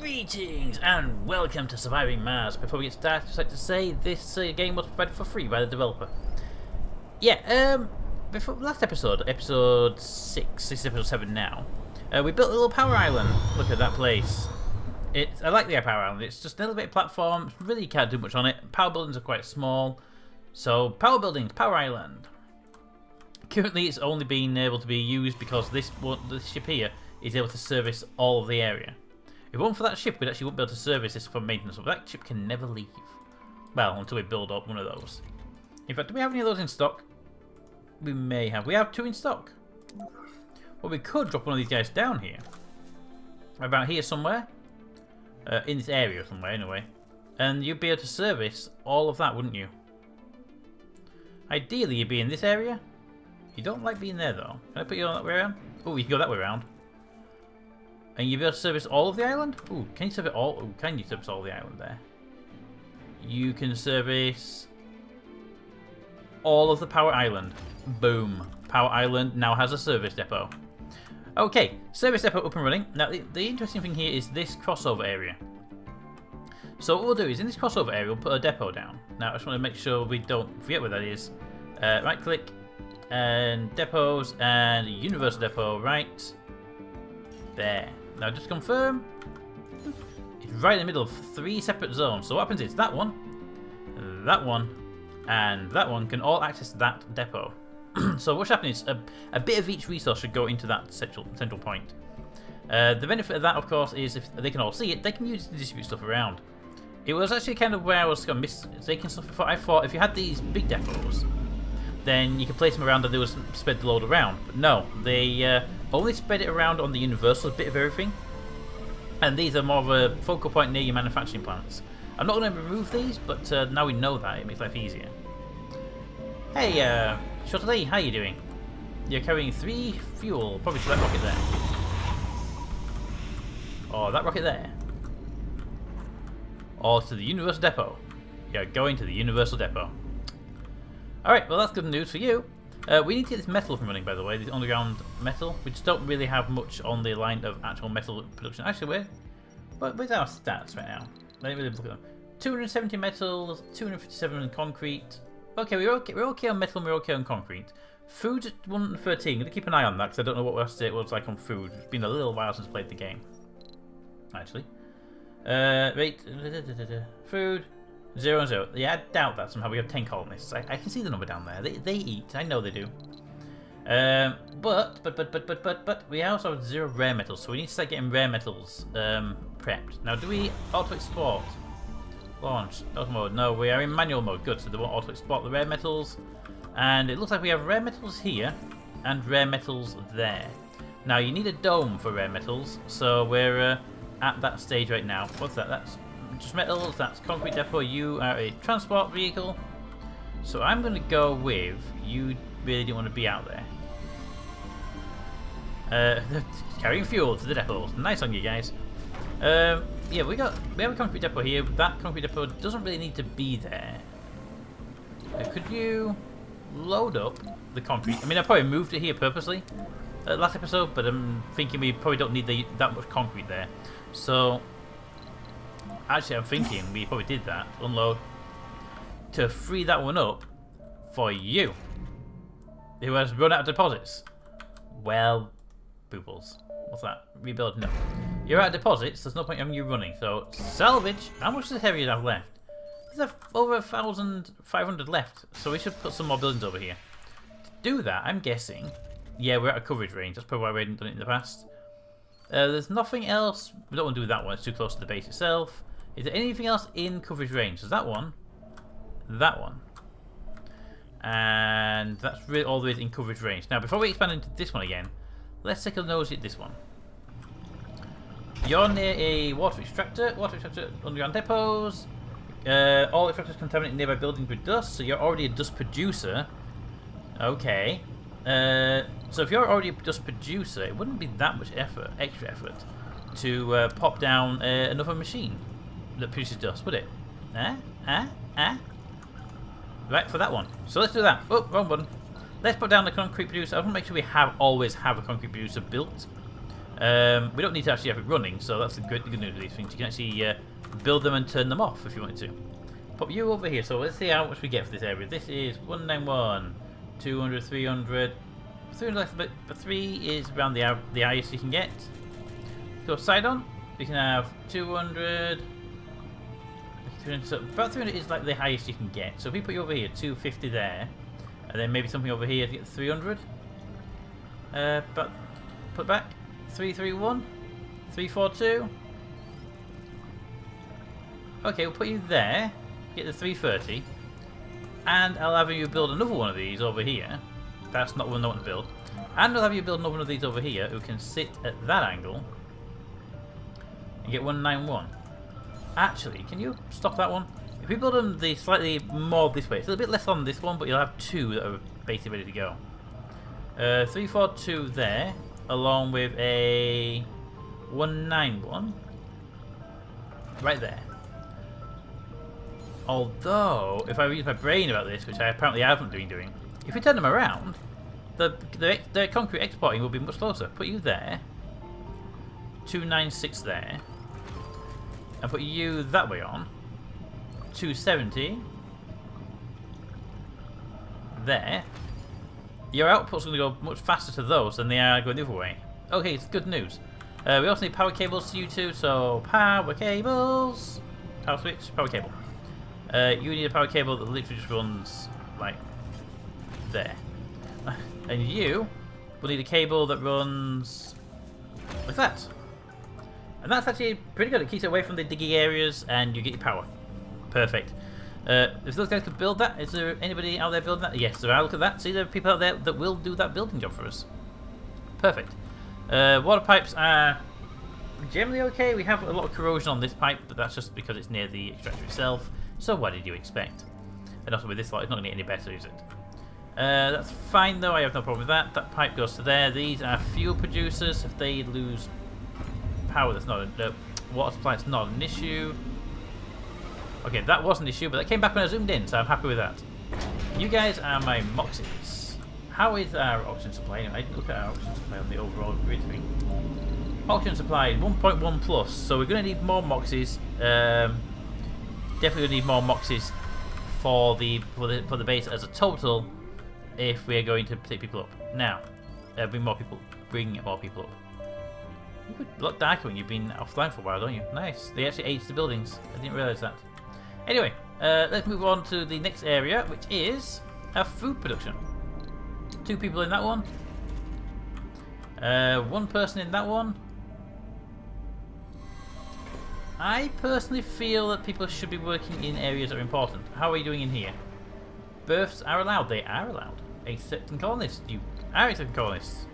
Greetings and welcome to Surviving Mars. Before we get started, I'd just like to say this game was provided for free by the developer. Yeah, before last episode, episode 6, this is episode 7 now, we built a little power island. Look at that place. I like the power island. It's just a little bit of platform. Really can't do much on it. Power buildings are quite small. So, power buildings, power island. Currently, it's only been able to be used because this ship here is able to service all of the area. If it weren't for that ship, we actually wouldn't be able to service this for maintenance. But that ship can never leave. Well, until we build up one of those. In fact, do we have any of those in stock? We may have. We have 2 in stock. Well, we could drop one of these guys down here. About here somewhere. In this area somewhere, anyway. And you'd be able to service all of that, wouldn't you? Ideally, you'd be in this area. You don't like being there, though. Can I put you on that way around? Oh, you can go that way around. And you'll be able to service all of the island? Ooh, can you service all? Ooh, can you service all the island there? You can service all of the power island. Boom. Power island now has a service depot. Okay, service depot up and running. Now, the interesting thing here is this crossover area. So what we'll do is, in this crossover area, we'll put a depot down. Now, I just want to make sure we don't forget where that is. Right click, and depots, and universal depot, right there. Now just confirm, it's right in the middle of 3 separate zones. So what happens is that one, and that one can all access that depot. So what's happening is a bit of each resource should go into that central point. The benefit of that, of course, is if they can all see it, they can use it to distribute stuff around. It was actually kind of where I was going to mistaking stuff before. I thought if you had these big depots, then you could place them around and they would spread the load around. But no, they only spread it around on the universal bit of everything. And these are more of a focal point near your manufacturing plants. I'm not going to remove these, but now we know that, it makes life easier. Hey, Shortley, how you doing? You're carrying 3 fuel, probably to that rocket there. Or that rocket there. Or to the universal depot. You're going to the universal depot. Alright, well that's good news for you. We need to get this metal up and running, by the way, this underground metal. We just don't really have much on the line of actual metal production. Actually, where's our stats right now? Let me really look at them. 270 metal, 257 concrete. Okay, we're okay on metal and we're okay on concrete. Food 113. I'm going to keep an eye on that because I don't know what our state was like on food. It's been a little while since I played the game. Actually. Wait. Food. 0 and 0. Yeah, I doubt that somehow we have 10 colonists. I can see the number down there. They eat. I know they do. But we also have 0 rare metals, so we need to start getting rare metals prepped. Now, do we auto export? Launch. Auto mode. No, we are in manual mode. Good. So they won't auto export the rare metals. And it looks like we have rare metals here and rare metals there. Now, you need a dome for rare metals, so we're at that stage right now. What's that? That's just metals, that's concrete depot. You are a transport vehicle. So I'm going to go with, you really didn't want to be out there. Carrying fuel to the depots. Nice on you guys. Yeah, we have a concrete depot here. That concrete depot doesn't really need to be there. Could you load up the concrete? I mean, I probably moved it here purposely last episode, but I'm thinking we probably don't need that much concrete there. So actually, I'm thinking we probably did that. Unload. To free that one up for you. Who has run out of deposits. Well, boobles. What's that? Rebuild? No. You're out of deposits. There's no point in you running. So, salvage. How much does heavy have left? There's over 1,500 left. So we should put some more buildings over here. To do that, I'm guessing. Yeah, we're out of coverage range. That's probably why we hadn't done it in the past. There's nothing else. We don't want to do that one. It's too close to the base itself. Is there anything else in coverage range? There's that one. That one. And that's really all there is in coverage range. Now, before we expand into this one again, let's take a nose at this one. You're near a water extractor. Water extractor, underground depots. All extractors contaminate nearby buildings with dust, so you're already a dust producer. Okay. So if you're already a dust producer, it wouldn't be that much extra effort, to pop down another machine that produces dust, would it? Right, for that one. So let's do that. Oh, wrong button. Let's put down the concrete producer. I want to make sure we always have a concrete producer built. We don't need to actually have it running, so that's the good news of these things. You can actually build them and turn them off if you wanted to. Pop you over here, so let's see how much we get for this area. This is 191, 200, 300. 300 but 3 is around the highest you can get. Go side on, we can have 200. 300, so about 300 is like the highest you can get. So if we put you over here, 250 there, and then maybe something over here to get 300. But put back 331, 342. Okay, we'll put you there. Get the 330, and I'll have you build another one of these over here. That's not one I want to build. And I'll have you build another one of these over here who can sit at that angle and get 191. Actually, can you stop that one? If we build them the slightly more this way, it's a little bit less on this one, but you'll have 2 that are basically ready to go. 342 there, along with a 191 right there. Although, if I use my brain about this, which I apparently haven't been doing, if we turn them around, the concrete exporting will be much closer. Put you there, 296 there, and put you that way on, 270 there. Your output's going to go much faster to those than they are going the other way. Okay, it's good news. We also need power cables to you two, so power cables, power switch, power cable. You need a power cable that literally just runs like there. And you will need a cable that runs like that. And that's actually pretty good. It keeps it away from the digging areas and you get your power. Perfect. If those guys could build that, is there anybody out there building that? Yes, there are. Look at that. See, there are people out there that will do that building job for us. Perfect. Water pipes are generally okay. We have a lot of corrosion on this pipe, but that's just because it's near the extractor itself. So what did you expect? And also with this lot, it's not going to get any better, is it? That's fine though, I have no problem with that. That pipe goes to there. These are fuel producers. If they lose power, that's not a water supply, it's not an issue. Okay, that was an issue, but that came back when I zoomed in, so I'm happy with that. You guys are my moxies. How is our oxygen supply? I didn't look at our oxygen supply on the overall grid thing. Oxygen supply 1.1 plus, so we're going to need more moxies. Definitely need more moxies for the base as a total if we are going to take people up. Now, bring more people up. You could look darker when you've been offline for a while, don't you? Nice. They actually aged the buildings. I didn't realise that. Anyway, let's move on to the next area, which is our food production. 2 people in that one. 1 person in that one. I personally feel that people should be working in areas that are important. How are you doing in here? Births are allowed. They are allowed. Accepting colonists. You are accepting colonists.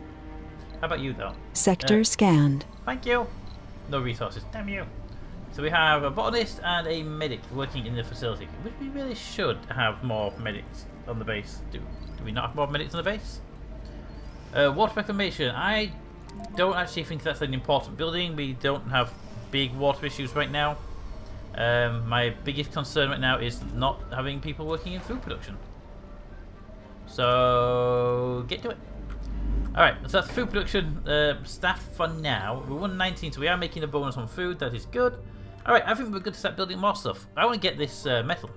How about you, though? Sector scanned. Thank you. No resources. Damn you. So we have a botanist and a medic working in the facility. Which we really should have more medics on the base. Do we not have more medics on the base? Water reclamation. I don't actually think that's an important building. We don't have big water issues right now. My biggest concern right now is not having people working in food production. So get to it. Alright, so that's food production staff for now. We're 119, so we are making a bonus on food. That is good. Alright, I think we're good to start building more stuff. I want to get this metal.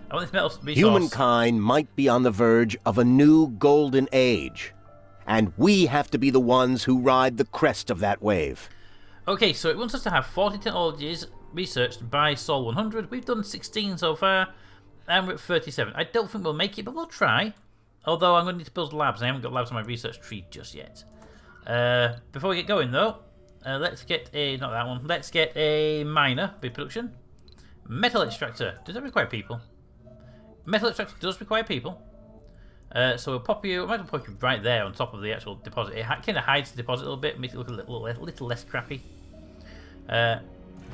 I want this metal resource. Humankind might be on the verge of a new golden age. And we have to be the ones who ride the crest of that wave. Okay, so it wants us to have 40 technologies researched by Sol 100. We've done 16 so far, and we're at 37. I don't think we'll make it, but we'll try. Although I'm going to need to build labs. I haven't got labs on my research tree just yet. Before we get going, though, let's get a... not that one. Let's get a miner, big production. Metal extractor. Does that require people? Metal extractor does require people. So we'll pop you... I might as well pop you right there on top of the actual deposit. It kind of hides the deposit a little bit, makes it look a little less crappy.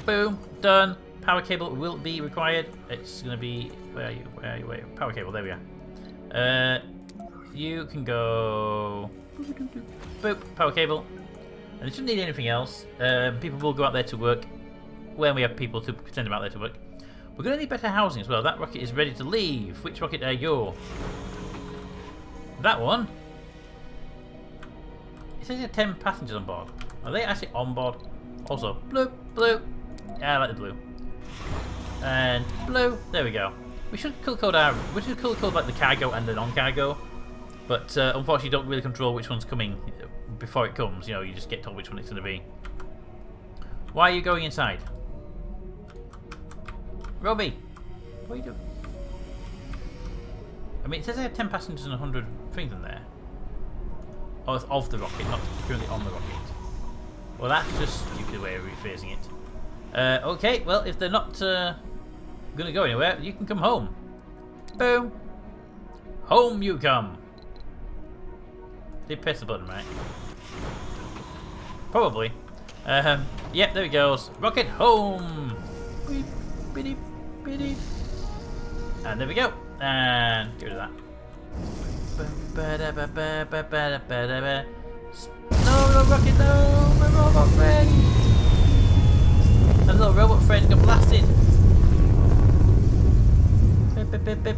Boom. Done. Power cable will be required. It's going to be... Where are you? Where are you? Where are you? Power cable. There we are. You can go... Boop. Power cable. And they shouldn't need anything else. People will go out there to work when we have people to send them out there to work. We're going to need better housing as well. That rocket is ready to leave. Which rocket are you? That one It says you have 10 passengers on board. Are they actually on board? Also, blue, blue. Yeah, I like the blue. And blue. There we go. We should color code like the cargo and the non-cargo. But unfortunately, you don't really control which one's coming before it comes. You know, you just get told which one it's going to be. Why are you going inside? Robbie, what are you doing? I mean, it says I have 10 passengers and 100 things in there. Oh, it's of the rocket, not currently on the rocket. Well, that's just a stupid way of rephrasing it. Okay, well, if they're not going to go anywhere, you can come home. Boom. Home you come. They press the button, right? Probably. Yep, there it goes. Rocket home. Beep, beep, beep. And there we go. And get rid of that. No, rocket, no! My robot friend! My little robot friend got blasted. Beep, beep, beep, beep.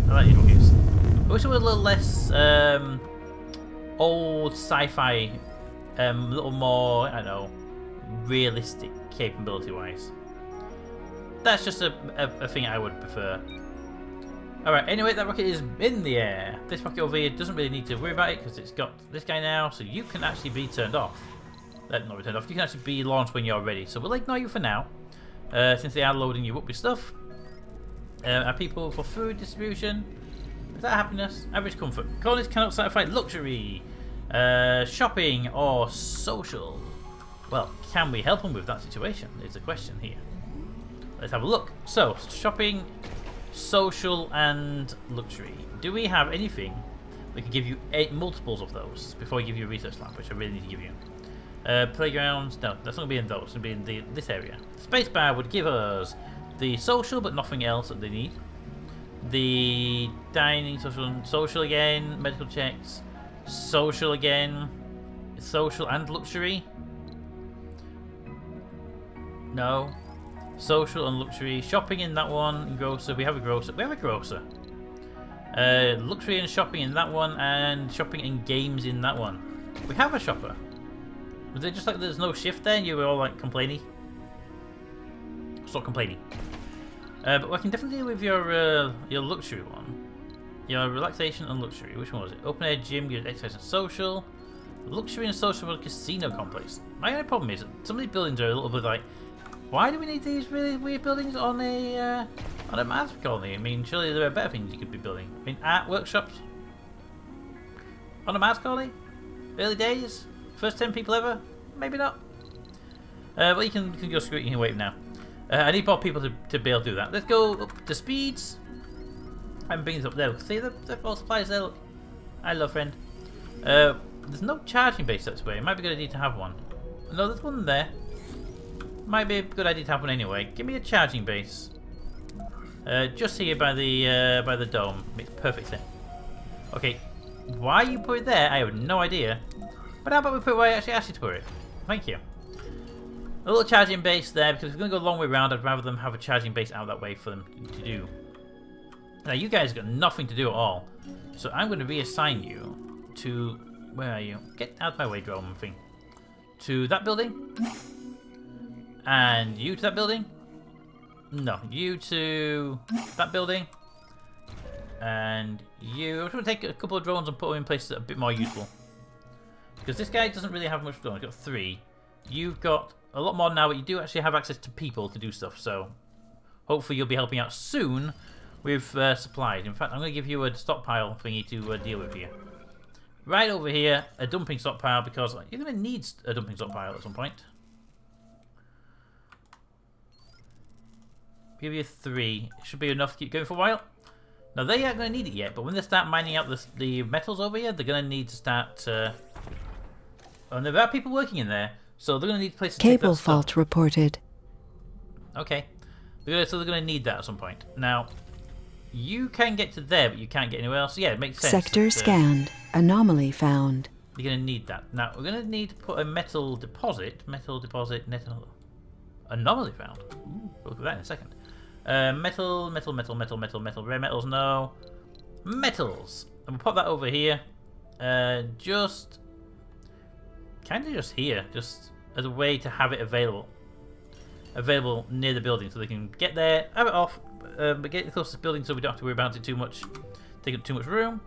I like these rockets. I wish it was a little less old sci-fi, a little more, I don't know, realistic capability-wise. That's just a thing I would prefer. Alright, anyway, that rocket is in the air. This rocket over here doesn't really need to worry about it because it's got this guy now, so you can actually be turned off. Not be turned off, you can actually be launched when you're ready. So we'll ignore you for now, since they are loading you up with stuff. Are people for food distribution? Is that happiness? Average comfort. Colonies cannot satisfy luxury, shopping, or social. Well, can we help them with that situation? Is the question here. Let's have a look. So, shopping, social, and luxury. Do we have anything that can give you 8 multiples of those before I give you a research lab, which I really need to give you? Playgrounds, no, that's not going to be in those. It's going to be in this area. Spacebar would give us the social, but nothing else that they need. The dining, social again, medical checks, social again, social and luxury. No. Social and luxury. Shopping in that one. And grocer. We have a grocer. We have a grocer. Luxury and shopping in that one. And shopping and games in that one. We have a shopper. Was it just like there's no shift there and you were all like complaining? Stop complaining. But I can definitely deal with your luxury one. Your relaxation and luxury. Which one was it? Open air gym, your exercise and social. Luxury and social with a casino complex. My only problem is that some of these buildings are a little bit like, why do we need these really weird buildings on a Mars colony? I mean, surely there are better things you could be building. I mean, art workshops on a Mars colony? Early days? First 10 people ever? Maybe not. Well, you can go screw it. You can wait now. I need more people to be able to do that. Let's go up to speeds. I'm bringing this up there. Look, see the all supplies there. Look, I love friend. There's no charging base this way. It might be a good idea to have one. No, there's one there. Might be a good idea to have one anyway. Give me a charging base. Just here by the dome. Makes perfect sense. Okay, why you put it there, I have no idea. But how about we put it where I actually asked you to put it? Thank you. A little charging base there, because if we're going to go a long way around, I'd rather them have a charging base out that way for them to do. Now, you guys got nothing to do at all. So I'm going to reassign you to... Where are you? Get out of my way, drone thing. To that building. And you to that building. No, you to that building. And you... I'm just going to take a couple of drones and put them in places that are a bit more useful. Because this guy doesn't really have much drones. He's got 3. You've got a lot more now, but you do actually have access to people to do stuff. So hopefully you'll be helping out soon with supplies. In fact, I'm going to give you a stockpile thingy to deal with here. Right over here, a dumping stockpile, because you're going to need a dumping stockpile at some point. Give you 3. It should be enough to keep going for a while. Now, they aren't going to need it yet, but when they start mining out the metals over here, they're going to need to start... and there are people working in there, so they're going to need places to take that Cable stuff. fault reported. Okay. So they're going to need that at some point. Now, you can get to there, but you can't get anywhere else. Yeah, it makes sense. Sector scanned. Anomaly found. You're going to need that. Now, we're going to need to put a metal deposit. Anomaly found. Ooh, we'll look at that in a second. Metal. Rare metals, no. Metals. And we'll pop that over here. Just kind of just here, just as a way to have it available near the building, so they can get there, have it off, but get the closest building so we don't have to worry about it too much, take up too much room.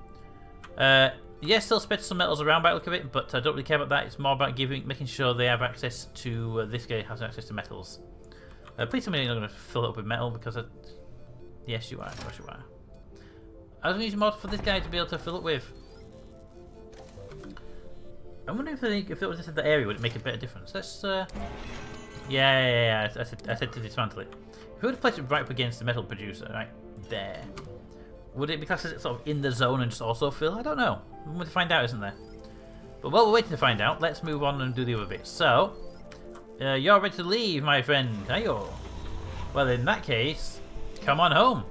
Yes, still spread some metals around by the look of it, but I don't really care about that. It's more about making sure they have access to, this guy has access to metals. Please tell me you're not going to fill it up with metal, because yes, you are. Of course you are. I was going to use a mod for this guy to be able to fill it with. I wonder if it was just in the area, would it make a better difference? Let's, yeah. I said to dismantle it. If we would have placed it right up against the metal producer, right there, would it be classed as sort of in the zone and just also fill? I don't know. We're going to find out, isn't there? But while we're waiting to find out, let's move on and do the other bits. So, you're ready to leave, my friend, are you? Well, in that case, come on home.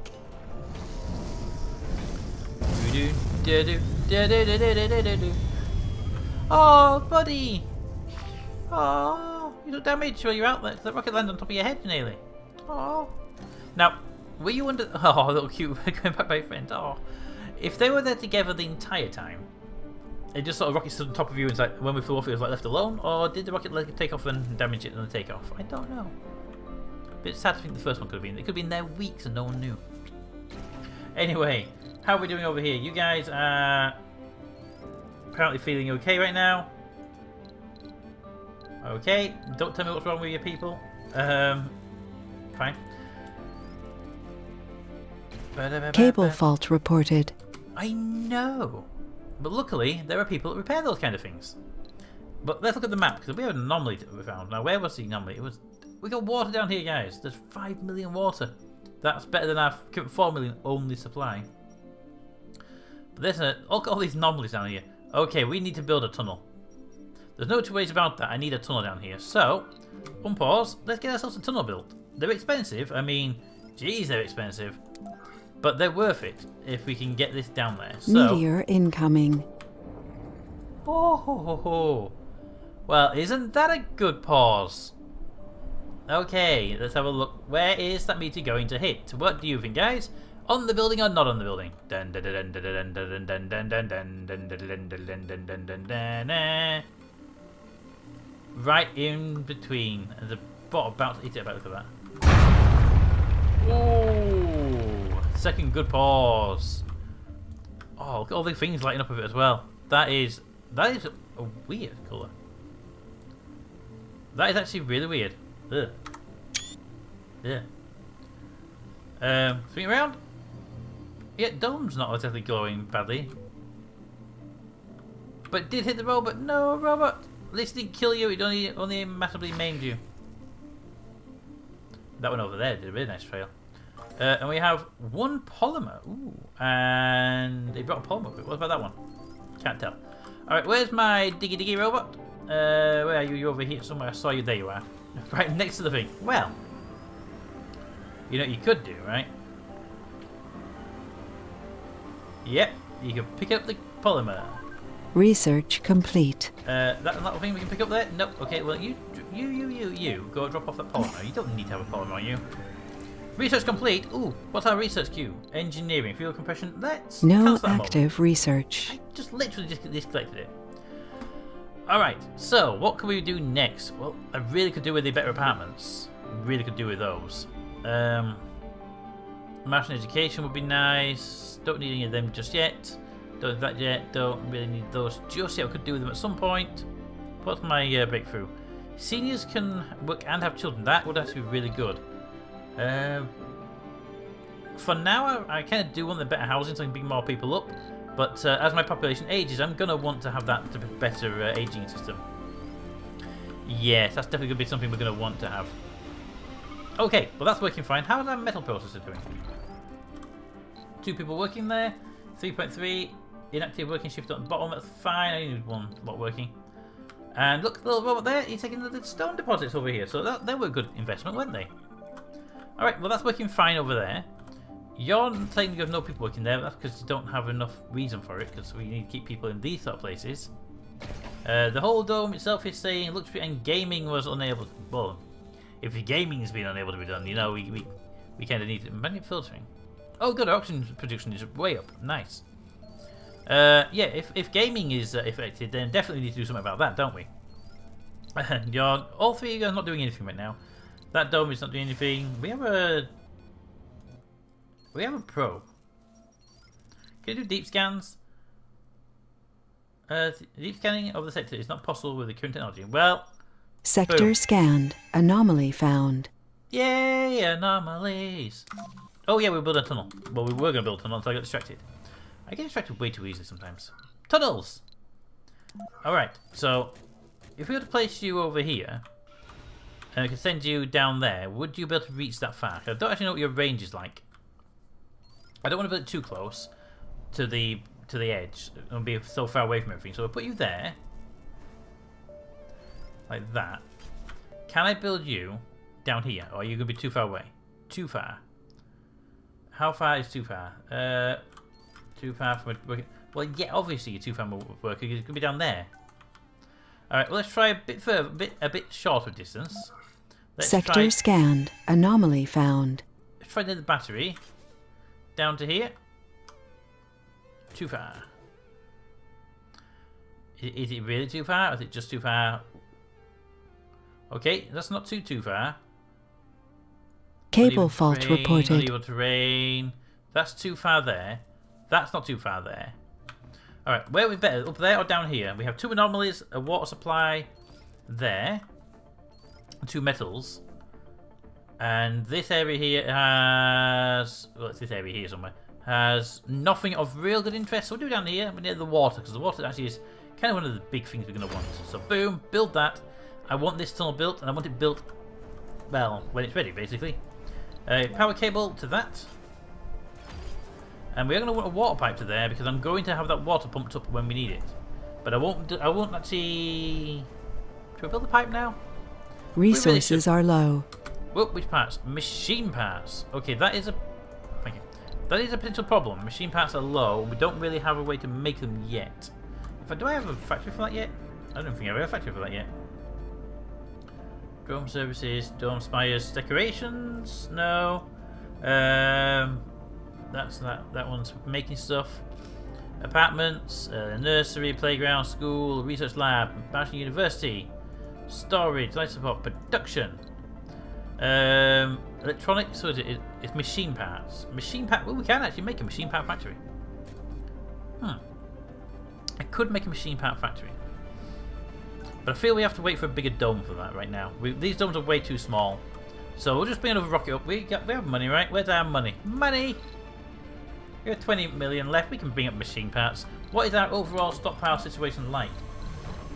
Oh, buddy! Oh, you look damaged while you're out there. The rocket landed on top of your head nearly. Oh. Now, were you under... Oh, little cute going back by your friend. Oh. If they were there together the entire time, it just sort of rocket stood on top of you and like, when we flew off it was like left alone, or did the rocket like take off and damage it on the takeoff? I don't know. But it's sad to think the first one could have been. It could have been there weeks and no one knew. Anyway, how are we doing over here? You guys are apparently feeling okay right now. Okay, don't tell me what's wrong with your people. Fine. Cable fault reported. I know. But luckily, there are people that repair those kind of things. But let's look at the map, because we have an anomaly that we found. Now, where was the anomaly? We got water down here, guys. There's 5 million water. That's better than our 4 million only supply. But there's look at all these anomalies down here. Okay, we need to build a tunnel. There's no two ways about that. I need a tunnel down here. So, unpause. Let's get ourselves a tunnel built. They're expensive. I mean, geez, they're expensive. But they're worth it if we can get this down there. So, Meteor incoming. oh, ho, ho, ho. Well, isn't that a good pause? Okay, let's have a look. Where is that meteor going to hit? What do you think, guys? On the building or not on the building? Right in between. The bot about to eat it. Look at that. Ooh, second good pause. Oh, look at all the things lighting up of it as well. That is a weird colour. That is actually really weird. Ugh. Yeah. Swing around. Yeah, dome's not exactly glowing badly. But it did hit the robot. No, robot. At least it didn't kill you. It only massively maimed you. That one over there did a really nice trail. And we have one polymer. Ooh. And they brought a polymer. What about that one? Can't tell. Alright, where's my diggy robot? Where are you? You're over here somewhere. I saw you. There you are. Right next to the thing. Well, you know what you could do, right? Yep, you can pick up the polymer. Research complete. That's not a thing we can pick up there? Nope. Okay, well, you go drop off that polymer. You don't need to have a polymer on you. Research complete. Ooh, what's our research queue? Engineering, fuel compression. Let's No cancel that active moment. Research. I just literally disconnected it. Alright, so what can we do next? Well, I really could do with the better apartments. Really could do with those. Martian education would be nice. Don't need any of them just yet. Don't need that yet. Don't really need those just yet. I could do with them at some point. What's my breakthrough? Seniors can work and have children. That would actually be really good. For now, I kind of do want the better housing so I can bring more people up. But as my population ages, I'm going to want to have that better aging system. Yes, that's definitely going to be something we're going to want to have. Okay, well that's working fine. How is our metal processor doing? 2 people working there. 3.3. Inactive working shift on the bottom. That's fine. I need one lot working. And look, the little robot there. He's taking the stone deposits over here. So they were a good investment, weren't they? Alright, well that's working fine over there. You're saying you have no people working there, but that's because you don't have enough reason for it, because we need to keep people in these sort of places. The whole dome itself is saying luxury and gaming was unable to, well, if the gaming's been unable to be done, you know, we kind of need it. Magnet filtering. Oh good, our oxygen production is way up. Nice. Yeah, if gaming is affected, then definitely need to do something about that, don't we? All three of you are not doing anything right now. That dome is not doing anything. We have a probe. Can you do deep scans? Deep scanning of the sector is not possible with the current technology. Well, Sector boom. scanned. Anomaly found. Yay, anomalies! Oh yeah, we'll build a tunnel. Well, we were going to build a tunnel until I got distracted. I get distracted way too easily sometimes. Tunnels! Alright, so if we were to place you over here, and we could send you down there, would you be able to reach that far? I don't actually know what your range is like. I don't want to build it too close to the edge and be so far away from everything. So we'll put you there, like that. Can I build you down here, or are you going to be too far away? Too far. How far is too far? Too far from working. Well, yeah, obviously you're too far from working. It's going to be down there. All right, well, let's try a bit further, a bit shorter distance. Sector scanned. Anomaly found. Let's try the battery down to here. Too far. Is it really too far, or is it just too far? Okay, that's not too far. Cable fault reported. Uneven terrain. That's too far there. That's not too far there. Alright, where are we better? Up there or down here? We have two anomalies, a water supply there, two metals. And this area here has... well, it's this area here somewhere. Has nothing of real good interest. So we'll do down here. We're near the water, because the water actually is kind of one of the big things we're going to want. So boom, build that. I want this tunnel built, and I want it built, well, when it's ready, basically. Power cable to that. And we're going to want a water pipe to there, because I'm going to have that water pumped up when we need it. But I won't actually... Should we build the pipe now? Resources are low. Whoop, which parts? Machine parts. Okay, that is a... Thank you. That is a potential problem. Machine parts are low, and we don't really have a way to make them yet. Do I have a factory for that yet? I don't think I have a factory for that yet. Drone services, dome spires, decorations? No. That's that one's making stuff. Apartments, nursery, playground, school, research lab, Bachelor University, storage, light support, production. Electronics, so it's machine parts. Machine part. Well, we can actually make a machine part factory. I could make a machine part factory, but I feel we have to wait for a bigger dome for that right now. These domes are way too small, so we'll just bring another rocket up. We have money, right? Where's our money? Money. We have 20 million left. We can bring up machine parts. What is our overall stockpile situation like?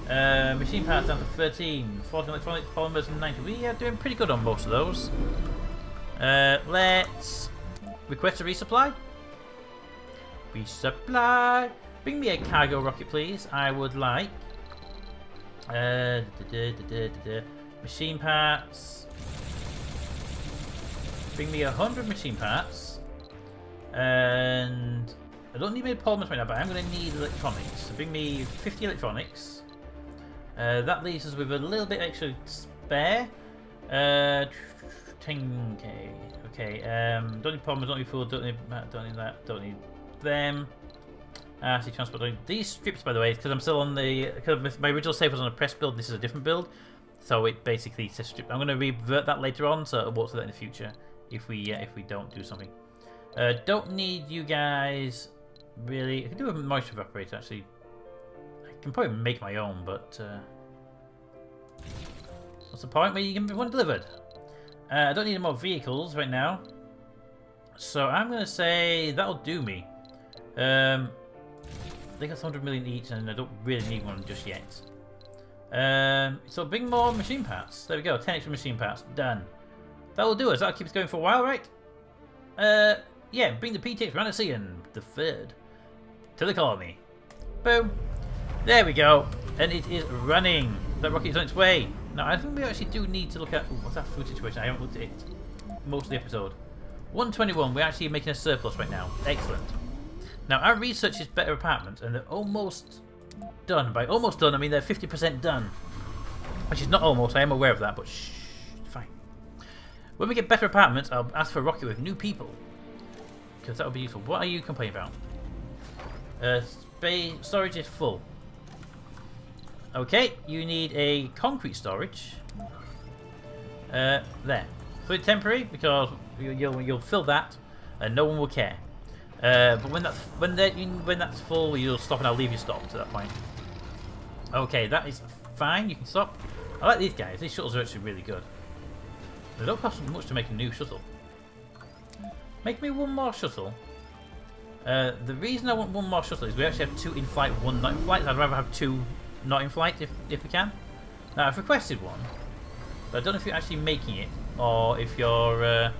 Machine parts down to 13, 14 electronics, polymers, and 90. We are doing pretty good on most of those. Let's request a resupply. Resupply. Bring me a cargo rocket, please. I would like machine parts. Bring me 100 machine parts. And I don't need many polymers right now, but I'm going to need electronics. So bring me 50 electronics. That leaves us with a little bit extra spare. 10k. Okay. Don't need polymers. Don't need food. Don't need that. Don't need them. Actually, transport. These strips, by the way, because I'm still on the. Because my original save was on a press build. This is a different build, so it basically says strip. I'm going to revert that later on, so we'll do that in the future if we don't do something. Don't need you guys really. I can do a moisture evaporator actually. I can probably make my own, but what's the point? Where you can be one delivered. I don't need more vehicles right now, so I'm going to say that'll do me. I think that's 100 million each, and I don't really need one just yet. So bring more machine parts. There we go, 10 extra machine parts. Done. That will do us. That'll keep us going for a while, right? Yeah, bring the PTX Ranasian, the third, to the colony. Boom. There we go. And it is running. That rocket is on its way. Now, I think we actually do need to look at... Ooh, what's that food situation? I haven't looked at it most of the episode. 121. We're actually making a surplus right now. Excellent. Now, our research is better apartments, and they're almost done. By almost done, I mean they're 50% done. Which is not almost, I am aware of that, but shh, fine. When we get better apartments, I'll ask for a rocket with new people. Because that would be useful. What are you complaining about? Space storage is full. Okay, you need a concrete storage. There. So it's temporary because you'll fill that, and no one will care. But when that's full, you'll stop, and I'll leave you stopped at that point. Okay, that is fine. You can stop. I like these guys. These shuttles are actually really good. They don't cost much to make a new shuttle. Make me one more shuttle. The reason I want one more shuttle is we actually have 2 in flight, 1 not in flight. I'd rather have 2 not in flight if we can. Now I've requested one, but I don't know if you're actually making it or if you're.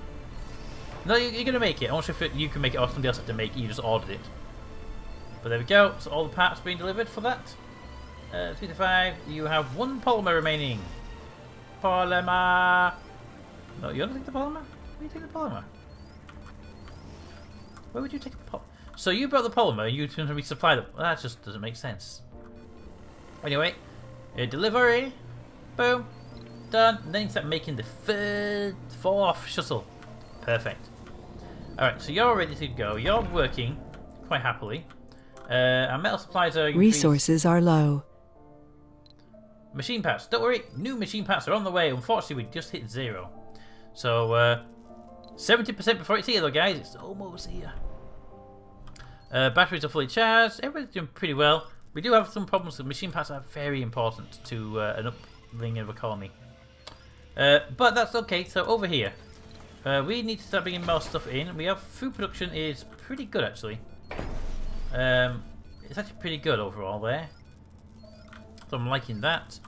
No, you're gonna make it. I'm not sure if you can make it or somebody else has to make it. You just ordered it. But there we go. So all the parts being delivered for that. 3 to 5. You have 1 polymer remaining. Polymer. No, you don't take the polymer? Where do you take the polymer? Where would you take the polymer? So you brought the polymer, you can resupply them. Well, that just doesn't make sense. Anyway, delivery. Boom. Done. And then you start making the 4th shuttle. Perfect. Alright, so you're ready to go. You're working quite happily. Our metal supplies are increased. Resources are low. Machine parts. Don't worry, new machine parts are on the way. Unfortunately, we just hit 0. So, 70% before it's here though, guys. It's almost here. Batteries are fully charged. Everybody's doing pretty well. We do have some problems because machine parts are very important to an upling of a colony. But that's okay. So over here, we need to start bringing more stuff in. We have food production is pretty good actually. It's actually pretty good overall there. So I'm liking that.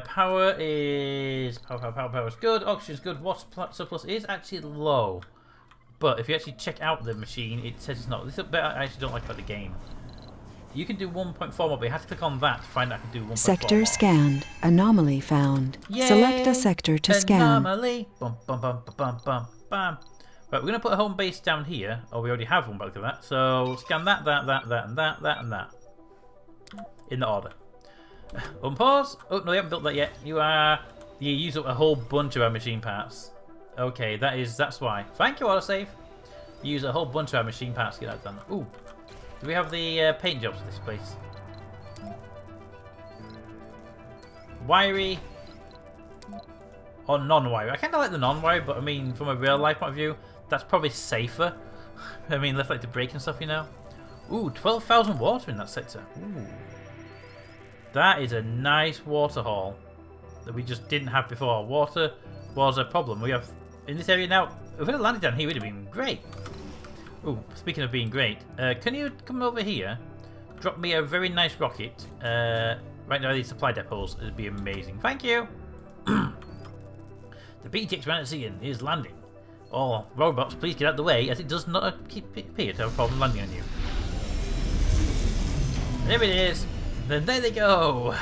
Power is power is good. Oxygen is good. Water surplus is actually low. But if you actually check out the machine, it says it's not. This is a bit I actually don't like about the game. You can do 1.4 more, but you have to click on that to find out I can do 1.4 Sector more. scanned. Anomaly found. Yay! Select a sector to scan. Anomaly. Bum, bum, bum, bum, bum, bum. Right, we're going to put a home base down here. Oh, we already have one back to that. So scan that, and that. In the order. Unpause. Oh, no, they haven't built that yet. You use up a whole bunch of our machine parts. Okay, that's why. Thank you, autosave. You use a whole bunch of our machine parts to get that done. Ooh. Do we have the paint jobs for this place? Wiry or non-wiry? I kind of like the non-wiry, but I mean, from a real life point of view, that's probably safer. I mean, less like to break and stuff, you know. Ooh, 12,000 water in that sector. Ooh. That is a nice water haul that we just didn't have before. Water was a problem. We have in this area now. If we had landed down here, it would have been great. Ooh, speaking of being great, can you come over here? Drop me a very nice rocket. Right now, these supply depots would be amazing. Thank you. The BTX Manatee is landing. All robots, please get out of the way, as it does not appear to have a problem landing on you. There it is. Then there they go.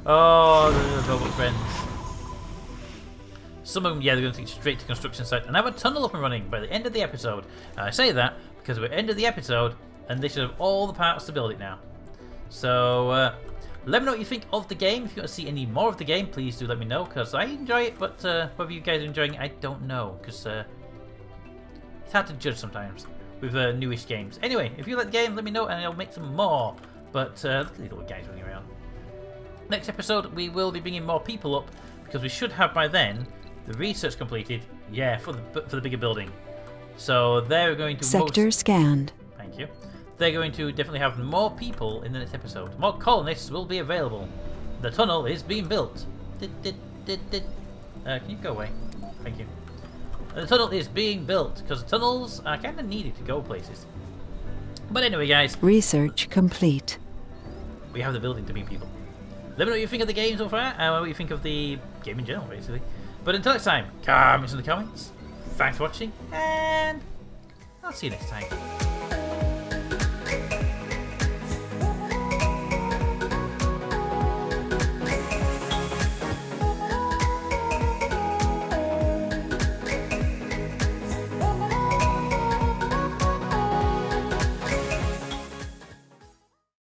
Oh, the robot friends. Some of them, yeah, they're going to take straight to construction site and have a tunnel up and running by the end of the episode. And I say that because we're at the end of the episode and they should have all the parts to build it now. So, let me know what you think of the game. If you want to see any more of the game, please do let me know because I enjoy it. But whether you guys are enjoying it, I don't know because it's hard to judge sometimes with newish games. Anyway, if you like the game, let me know and I'll make some more. But look at these little guys running around. Next episode, we will be bringing more people up because we should have by then the research completed. Yeah, for the bigger building. So they're going to sector scanned. Thank you. They're going to definitely have more people in the next episode. More colonists will be available. The tunnel is being built. Can you go away? Thank you. The tunnel is being built because tunnels are kind of needed to go places. But anyway, guys. Research complete. We have the building to meet people. Let me know what you think of the game so far and what you think of the game in general, basically. But until next time, comments in the comments. Thanks for watching, and I'll see you next time.